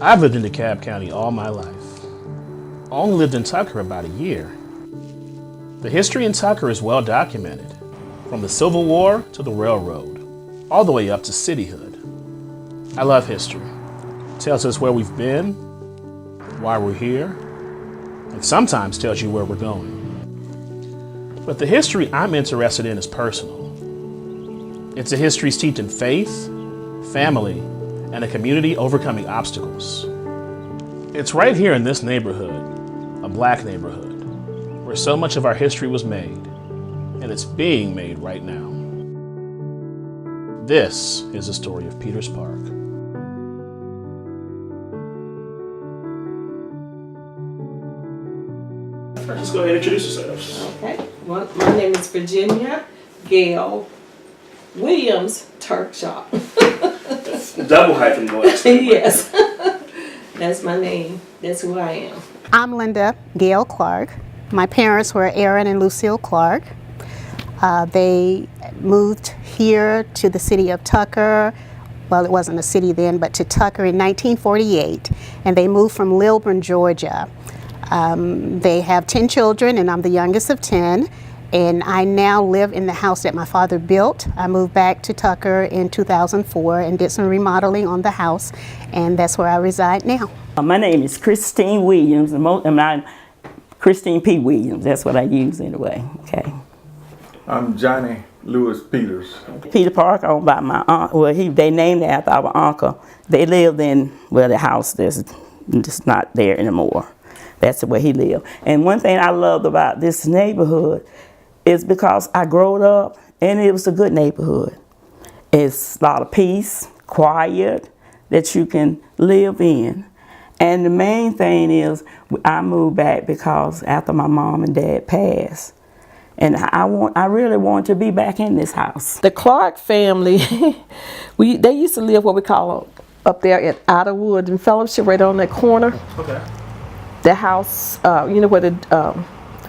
I've lived in DeKalb County all my life. Only lived in Tucker about a year. The history in Tucker is well documented, from the Civil War to the railroad, all the way up to cityhood. I love history. It tells us where we've been, why we're here, and sometimes tells you where we're going. But the history I'm interested in is personal. It's a history steeped in faith, family, and a community overcoming obstacles. It's right here in this neighborhood, a black neighborhood, where so much of our history was made, and it's being made right now. This is the story of Peters Park. Just go ahead and introduce yourselves. Okay, my name is Virginia Gail Williams TURKS. Double hyphen voice. Yes, that's my name. That's who I am. I'm Linda Gail Clark. My parents were Aaron and Lucille Clark. They moved here to the city of Tucker. Well, it wasn't a city then, but to Tucker in 1948, and they moved from Lilburn, Georgia. They have 10 children, and I'm the youngest of 10. And I now live in the house that my father built. I moved back to Tucker in 2004 and did some remodeling on the house, and that's where I reside now. My name is Christine Williams, and I'm Christine P. Williams. That's what I use anyway. Okay. I'm Johnny Lewis Peters. Peter Park, owned by my aunt. Well, they named it after our uncle. They lived in, well, the house that's just not there anymore. That's where he lived. And one thing I loved about this neighborhood is because I grew up and it was a good neighborhood. It's a lot of peace, quiet, that you can live in. And the main thing is I moved back because after my mom and dad passed, and I really want to be back in this house. The Clark family, they used to live what we call up there at Idlewood and Fellowship, right on that corner. Okay. The house, you know where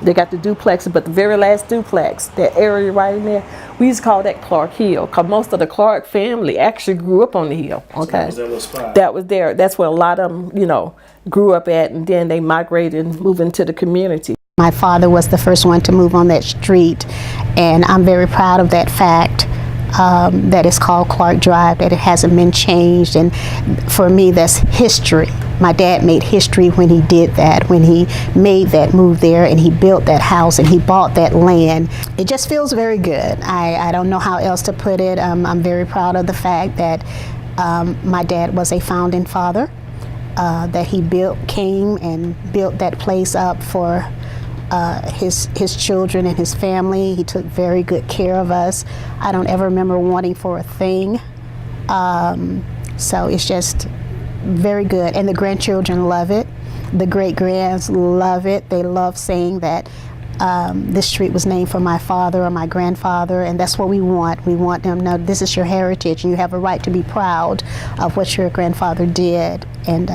they got the duplexes, but the very last duplex, that area right in there, we used to call that Clark Hill, because most of the Clark family actually grew up on the hill. Okay. So that was their little spot. That was there. That's where a lot of them, you know, grew up at, and then they migrated and moved into the community. My father was the first one to move on that street, and I'm very proud of that fact. That it's called Clark Drive, that it hasn't been changed, and for me that's history. My dad made history when he did that, when he made that move there and he built that house and he bought that land. It just feels very good. I don't know how else to put it. I'm very proud of the fact that my dad was a founding father, that he came and built that place up for his children and his family. He took very good care of us. I don't ever remember wanting for a thing. So it's just very good. And the grandchildren love it. The great-grands love it. They love saying that this street was named for my father or my grandfather, and that's what we want. We want them to know this is your heritage and you have a right to be proud of what your grandfather did. And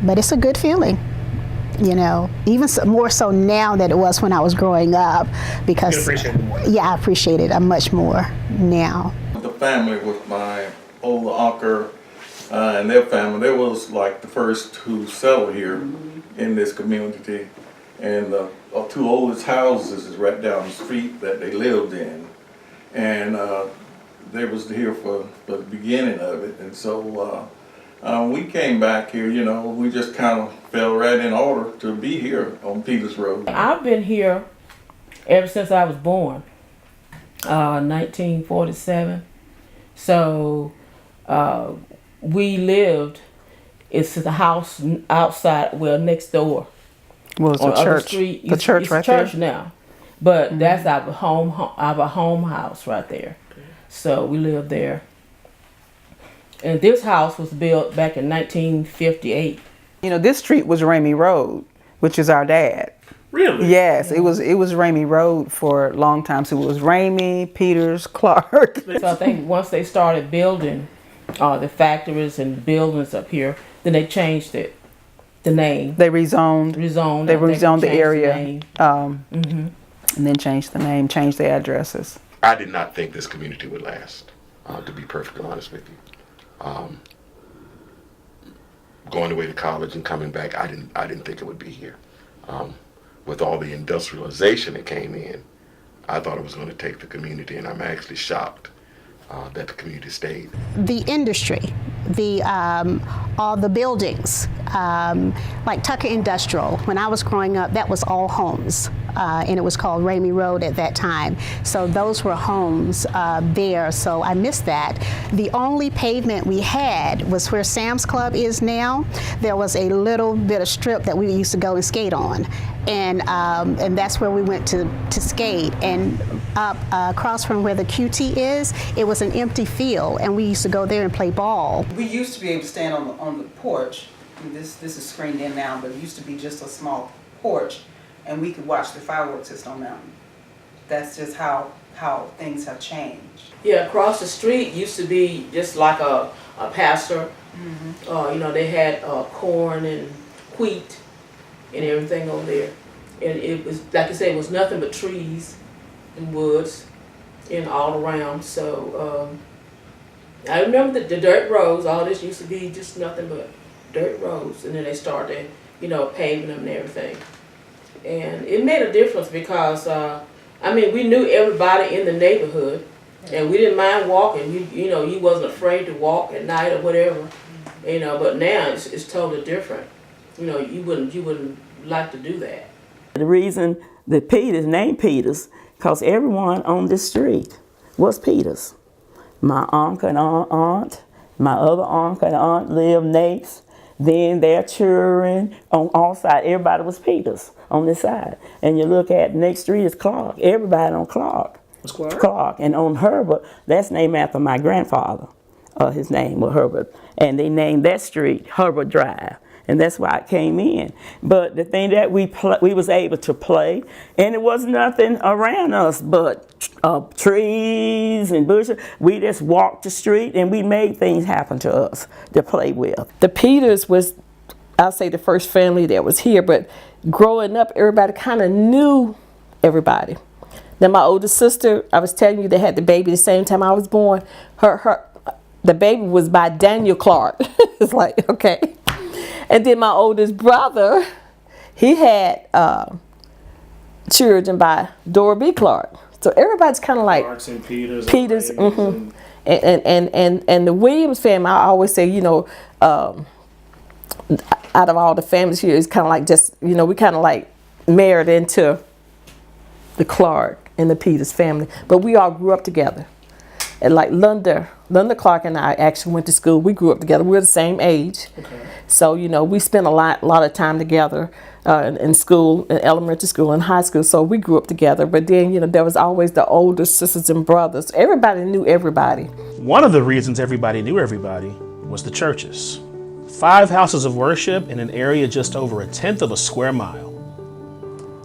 but it's a good feeling. You know, even more so now than it was when I was growing up, because you appreciate it more. Yeah, I appreciate it much more now. The family with my older uncle and their family, they was like the first who settled here in this community, and the two oldest houses is right down the street that they lived in, and they was here for the beginning of it, and so we came back here, you know, we just kind of fell right in order to be here on Peters Road. I've been here ever since I was born, 1947. So we lived, it's the house outside, well, next door. Was on the other church? Street. The church it's right church there? now. But that's our home house right there. So we lived there. And this house was built back in 1958. You know, this street was Ramey Road, which is our dad. Really? Yes, it was Ramey Road for a long time. So it was Ramey, Peters, Clark. So I think once they started building the factories and buildings up here, then they changed it, the name. They rezoned. They rezoned the area, and then changed the name, changed the addresses. I did not think this community would last, to be perfectly honest with you. going away to college and coming back, I didn't think it would be here. With all the industrialization that came in, I thought it was going to take the community, and I'm actually shocked that the community stayed. The industry, all the buildings, like Tucker Industrial. When I was growing up, that was all homes, and it was called Ramey Road at that time. So those were homes there, so I missed that. The only pavement we had was where Sam's Club is now. There was a little bit of strip that we used to go and skate on, and that's where we went to skate. And up across from where the QT is, it was an empty field, and we used to go there and play ball. We used to be able to stand on the porch. And this is screened in now, but it used to be just a small porch, and we could watch the fireworks at Stone Mountain. That's just how things have changed. Yeah, across the street used to be just like a pasture. You know, they had corn and wheat and everything on there. And it was, like I said, it was nothing but trees and woods and all around. So I remember the dirt roads. All this used to be just nothing but dirt roads, and then they started, you know, paving them and everything. And it made a difference because I mean, we knew everybody in the neighborhood, and we didn't mind walking. You know, you wasn't afraid to walk at night or whatever. You know, but now it's totally different. You know, you wouldn't like to do that. The reason the Peters named Peters, because everyone on this street was Peters. My uncle and aunt, my other uncle and aunt lived next. Then their children on all sides, everybody was Peters on this side. And you look at the next street is Clark. Everybody on Clark. What's Clark? Clark. And on Herbert, that's named after my grandfather. His name was Herbert. And they named that street Herbert Drive. And that's why it came in. But the thing that we was able to play, and it was nothing around us but trees and bushes. We just walked the street and we made things happen to us to play with. The Peters was, I'll say, the first family that was here, but growing up, everybody kind of knew everybody. Then my older sister, I was telling you, they had the baby the same time I was born. The baby was by Daniel Clark. It's like, okay. And then my oldest brother, he had children by Dora B. Clark. So everybody's kind of like Clarks and Peters. And the Williams family, I always say, you know, out of all the families here, it's kind of like just, you know, we kind of like married into the Clark and the Peters family. But we all grew up together. And like Linda Clark and I actually went to school. We grew up together. We're the same age. Okay. So, you know, we spent a lot of time together in school, in elementary school, and high school. So we grew up together. But then, you know, there was always the older sisters and brothers. Everybody knew everybody. One of the reasons everybody knew everybody was the churches. 5 houses of worship in an area just over 1/10 of a square mile.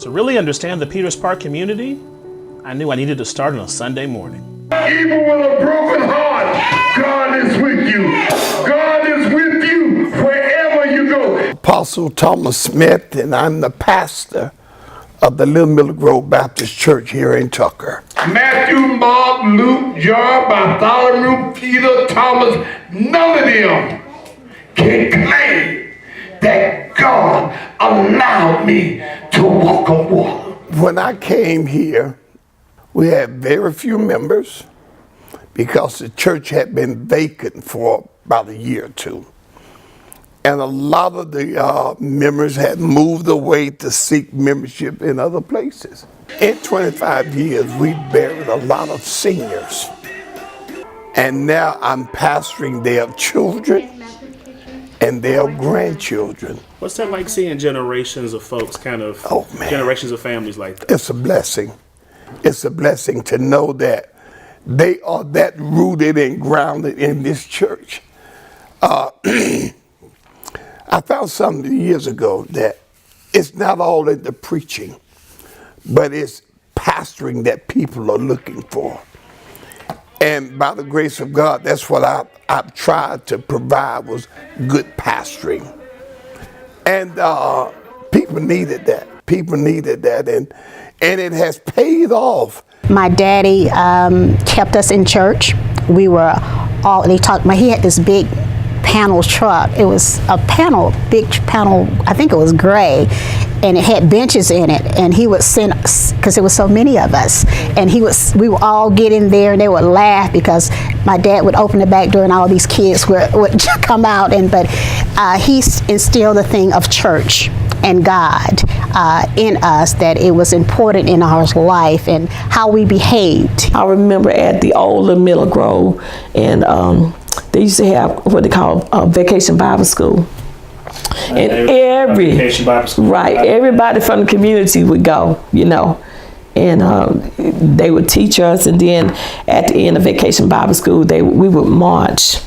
To really understand the Peters Park community, I knew I needed to start on a Sunday morning. Even with a broken heart, God is with you. God is with you wherever you go. Apostle Thomas Smith, and I'm the pastor of the Little Miller Grove Baptist Church here in Tucker. Matthew, Mark, Luke, John, Bartholomew, Peter, Thomas, none of them can claim that God allowed me to walk on water. When I came here, we had very few members because the church had been vacant for about a year or two. And a lot of the members had moved away to seek membership in other places. In 25 years, we buried a lot of seniors. And now I'm pastoring their children and their grandchildren. What's that like, seeing generations of folks generations of families like that? It's a blessing. It's a blessing to know that they are that rooted and grounded in this church. I found something years ago that it's not all in the preaching, but it's pastoring that people are looking for. And by the grace of God, that's what I've tried to provide, was good pastoring. And people needed that. People needed that, and it has paid off. My daddy kept us in church. We were all, he had this big panel truck. It was a panel, big panel, I think it was gray, and it had benches in it, and he would send us, because there were so many of us, and we would all get in there, and they would laugh because my dad would open the back door and all these kids would come out, but he instilled the thing of church and God in us, that it was important in our life and how we behaved. I remember at the old Middle Grove, and they used to have what they call Vacation Bible School. And Vacation Bible School. Right, everybody from the community would go, and they would teach us, and then at the end of Vacation Bible School, we would march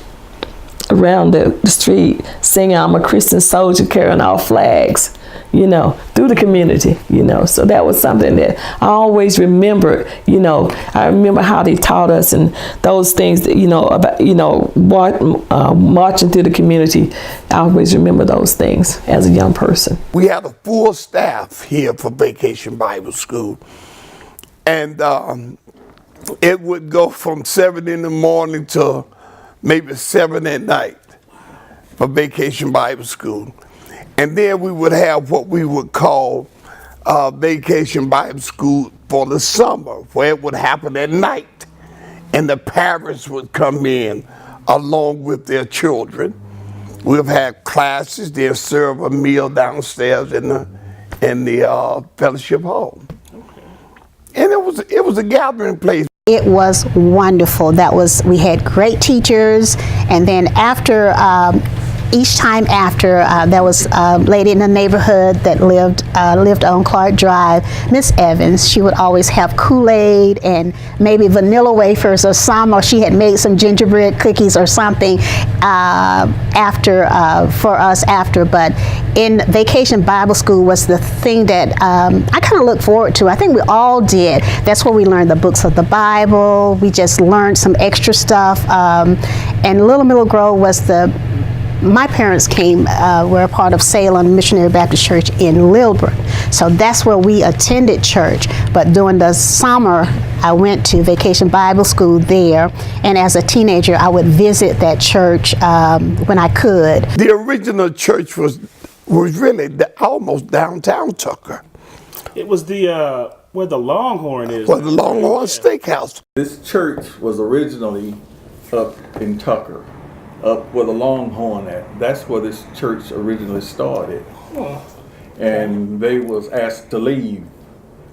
around the street singing "I'm a Christian Soldier," carrying our flags, through the community, So that was something that I always remembered, I remember how they taught us and those things that, about, marching through the community. I always remember those things as a young person. We had a full staff here for Vacation Bible School. And it would go from 7 in the morning to maybe 7 at night for Vacation Bible School. And then we would have what we would call Vacation Bible School for the summer, where it would happen at night. And the parents would come in along with their children. We've had classes, they'll serve a meal downstairs in the fellowship hall. And it was a gathering place. It was wonderful. We had great teachers, and then after, each time after, there was a lady in the neighborhood that lived on Clark Drive, Miss Evans. She would always have Kool-Aid and maybe vanilla wafers or she had made some gingerbread cookies or something for us after. But in Vacation Bible School was the thing that I kind of look forward to. I think we all did. That's where we learned the books of the Bible. We just learned some extra stuff. And Little Middle Grove was my parents were a part of Salem Missionary Baptist Church in Lilburn. So that's where we attended church. But during the summer, I went to Vacation Bible School there. And as a teenager, I would visit that church when I could. The original church was really almost downtown Tucker. It was where the Longhorn is. Where the Longhorn Steakhouse. This church was originally up in Tucker, up where the Longhorn at. That's where this church originally started. And they was asked to leave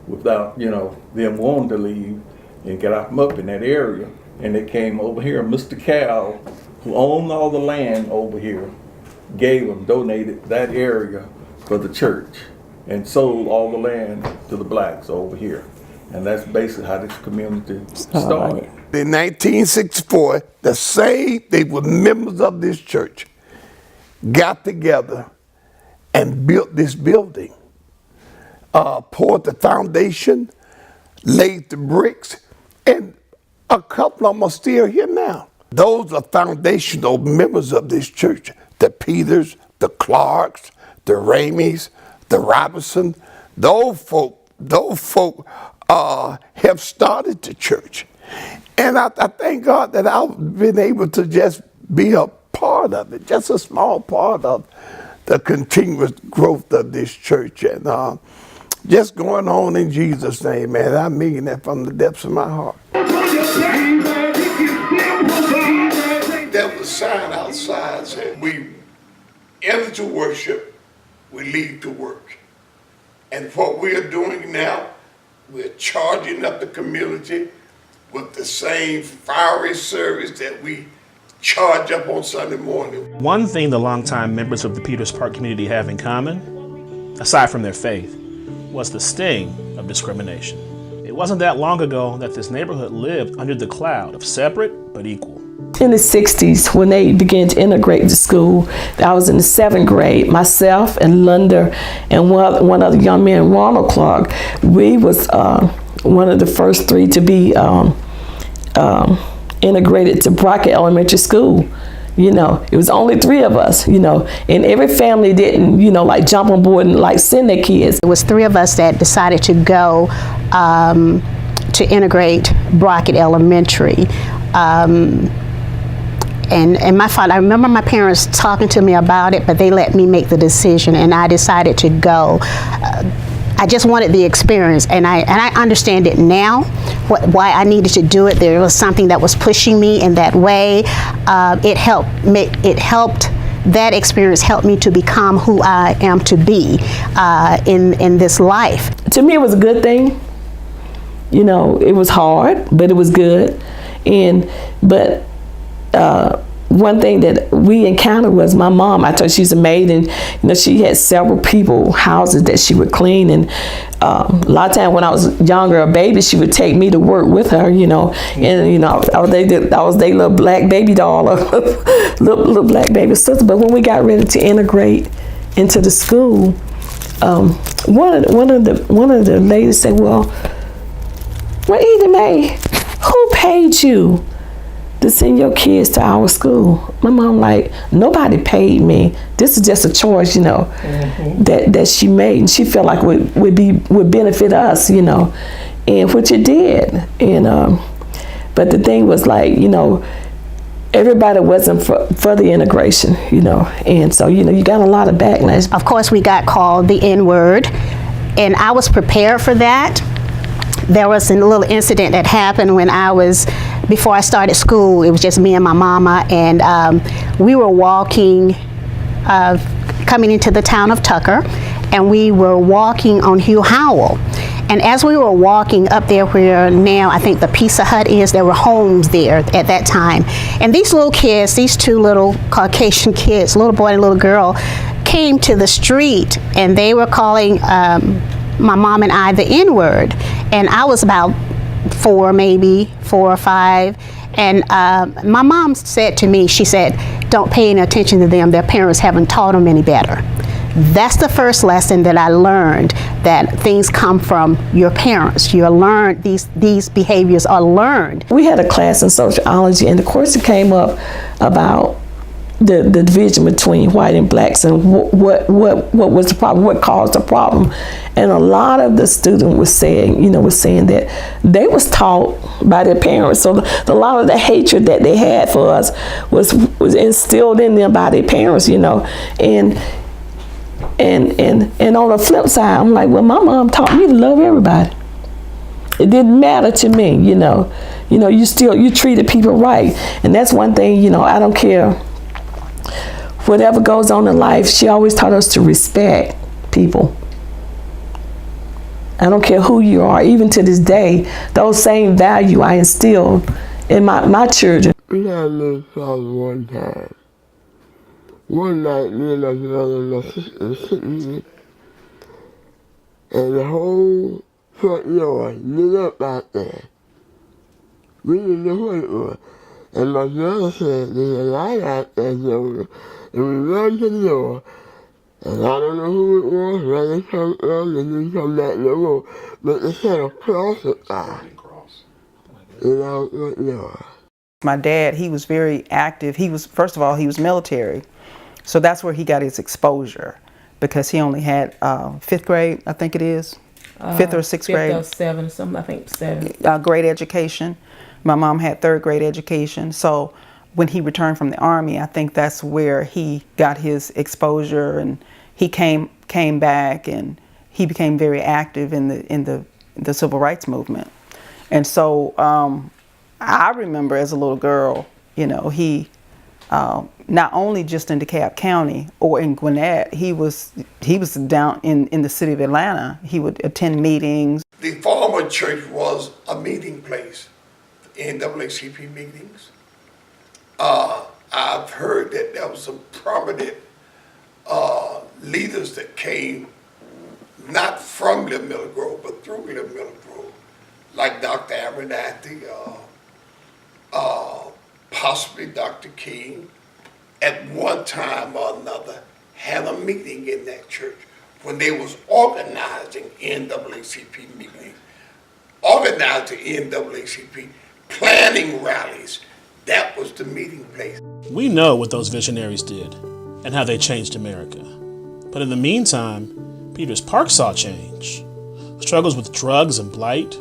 without, them wanting to leave and get them up in that area. And they came over here. Mr. Cal, who owned all the land over here, donated that area for the church and sold all the land to the blacks over here. And that's basically how this community started. In 1964, they were members of this church, got together and built this building, poured the foundation, laid the bricks, and a couple of them are still here now. Those are foundational members of this church. The Peters, the Clarks, the Ramies, the Robinson, those folk have started the church. And I thank God that I've been able to just be a part of it, just a small part of the continuous growth of this church. And just going on in Jesus' name, man. I mean that from the depths of my heart. There was a sign outside said, we enter to worship, we leave to work. And what we are doing now, we're charging up the community with the same fiery service that we charge up on Sunday morning. One thing the longtime members of the Peters Park community have in common, aside from their faith, was the sting of discrimination. It wasn't that long ago that this neighborhood lived under the cloud of separate but equal. In the 60s, when they began to integrate the school, I was in the 7th grade. Myself and Linda and one other young man, Ronald Clark, we was one of the first 3 to be integrated to Brockett Elementary School. It was only 3 of us, and every family didn't, like jump on board and like send their kids. It was 3 of us that decided to go to integrate Brockett Elementary. And my father, I remember my parents talking to me about it, but they let me make the decision, and I decided to go. I just wanted the experience, and I understand it now, why I needed to do it. There was something that was pushing me in that way. That experience helped me to become who I am to be in this life. To me, it was a good thing. You know, it was hard, but it was good. But one thing that we encountered was my mom. I told you she's a maid, and you know, she had several people houses that she would clean. And a lot of times when I was younger, a baby, she would take me to work with her. You know, and you know, I was their little black baby doll, little black baby sister. But when we got ready to integrate into the school, one of the ladies said, "Well, Edie Mae, who paid you to send your kids to our school?" My mom like, "Nobody paid me. This is just a choice, you know, that she made, and she felt like would benefit us, you know," and which it did. And but the thing was, like, you know, everybody wasn't for the integration, you know, and so, you know, you got a lot of backlash. Of course, we got called the N-word, and I was prepared for that. There was a little incident that happened before I started school. It was just me and my mama, and we were walking, coming into the town of Tucker, and we were walking on Hugh Howell. And as we were walking up there where now I think the Pizza Hut is, there were homes there at that time. And these little kids, these two little Caucasian kids, little boy and little girl, came to the street, and they were calling my mom and I the N-word. And I was about 4 or 5. And my mom said to me, she said, "Don't pay any attention to them. Their parents haven't taught them any better." That's the first lesson that I learned, that things come from your parents. You learn, these behaviors are learned. We had a class in sociology, and of course it came up about the division between white and blacks, and what was the problem, what caused the problem. And a lot of the students was saying that they was taught by their parents. So a lot of the hatred that they had for us was instilled in them by their parents, you know. And on the flip side, I'm like, well, my mom taught me to love everybody. It didn't matter to me, you know. You treated people right. And that's one thing, you know, I don't care whatever goes on in life, she always taught us to respect people. I don't care who you are, even to this day, those same value I instilled in my children. We had a little problem one time. One night, me and my brother and my sister were sitting, and the whole front yard lit up out there. We didn't know what it was. And my brother said, "There's a light out there, Jonah." And we run to the door, and I don't know who it was, whether it come early and didn't come back no more, but they had a cross up there in our front yard. My dad, he was very active. First of all, he was military. So that's where he got his exposure, because he only had 5th grade, I think it is, 5th or 6th grade. 5th or 7th, something, I think 7th. Grade education. My mom had 3rd grade education. So when he returned from the Army, I think that's where he got his exposure, and he came back, and he became very active in the civil rights movement. And so I remember as a little girl, you know, he not only just in DeKalb County or in Gwinnett, he was down in the city of Atlanta. He would attend meetings. The former church was a meeting place, NAACP meetings. I've heard that there was some prominent leaders that came not from Little Mill Grove, but through Little Mill Grove, like Dr. Abernathy, possibly Dr. King, at one time or another had a meeting in that church when they was organizing NAACP meetings, organizing NAACP, planning rallies. That was the meeting place. We know what those visionaries did and how they changed America. But in the meantime, Peters Park saw change. Struggles with drugs and blight,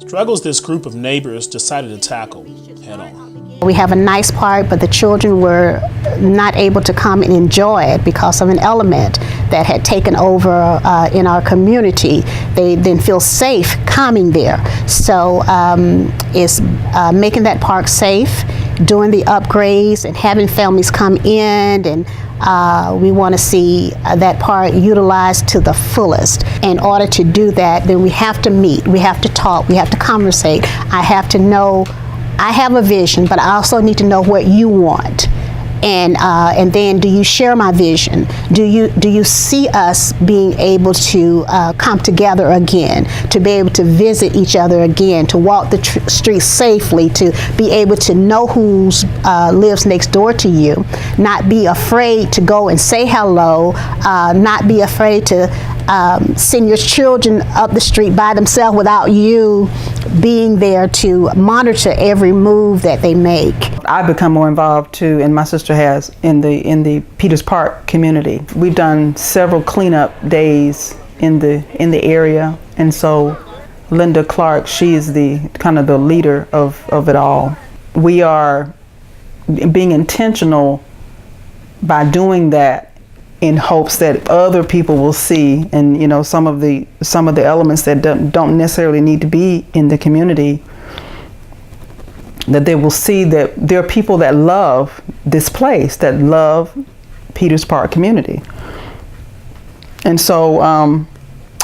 Struggles this group of neighbors decided to tackle head on. We have a nice park, but the children were not able to come and enjoy it because of an element that had taken over in our community. They didn't feel safe coming there. So it's making that park safe, doing the upgrades, and having families come in, and we want to see that park utilized to the fullest. In order to do that, then we have to meet, we have to talk, we have to conversate. I have to know, I have a vision, but I also need to know what you want. And then, do you share my vision? Do you see us being able to come together again, to be able to visit each other again, to walk the streets safely, to be able to know who lives next door to you, not be afraid to go and say hello, not be afraid to send your children up the street by themselves without you being there to monitor every move that they make. I've become more involved too, and my sister has, in the Peters Park community. We've done several cleanup days in the area, and so Linda Clark, she is the kind of the leader of it all. We are being intentional by doing that in hopes that other people will see, and you know, some of the elements that don't necessarily need to be in the community, that they will see that there are people that love this place, that love Peters Park community. And so I'm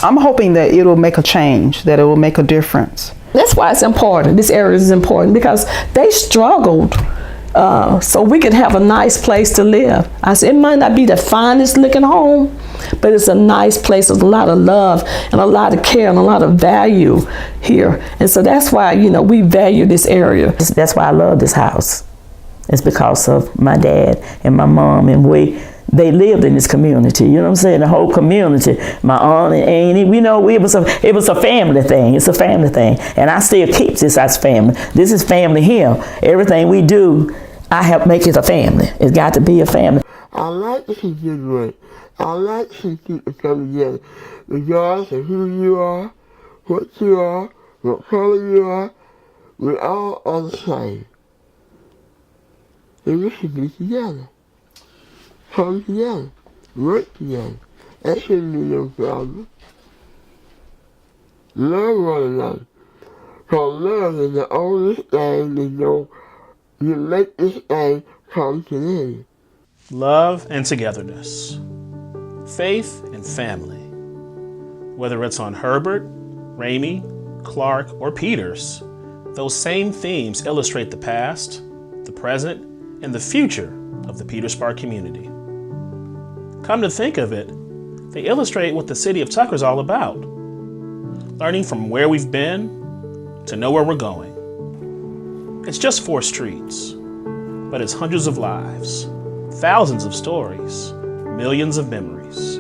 hoping that it will make a change, that it will make a difference. That's why it's important. This area is important because they struggled so we could have a nice place to live. I said, it might not be the finest looking home, but it's a nice place. There's a lot of love and a lot of care and a lot of value here. And so that's why, you know, we value this area. That's why I love this house. It's because of my dad and my mom, and they lived in this community. You know what I'm saying? The whole community. My aunt and Annie, you know, it was a family thing. It's a family thing. And I still keep this as family. This is family here. Everything we do, I help make it a family. It's got to be a family. I like to see children. I like to see people come together. Regardless of who you are, what color you are, we all are the same. And we should be together. Come together. Work together. That shouldn't be no problem. Love one another. Because love is the only thing that you make this thing come to live. Love and togetherness. Faith and family. Whether it's on Herbert, Ramey, Clark, or Peters, those same themes illustrate the past, the present, and the future of the Peters Park community. Come to think of it, they illustrate what the city of Tucker is all about. Learning from where we've been to know where we're going. It's just 4 streets, but it's hundreds of lives, thousands of stories, millions of memories.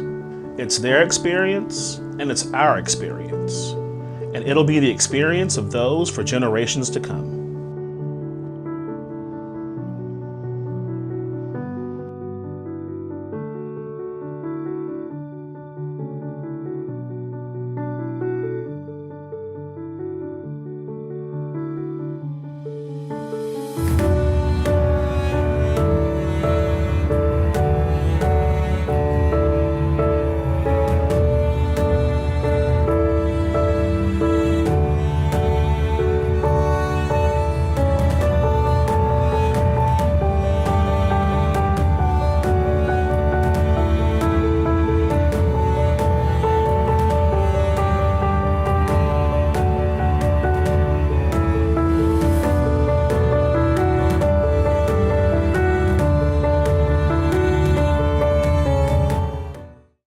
It's their experience, and it's our experience. And it'll be the experience of those for generations to come.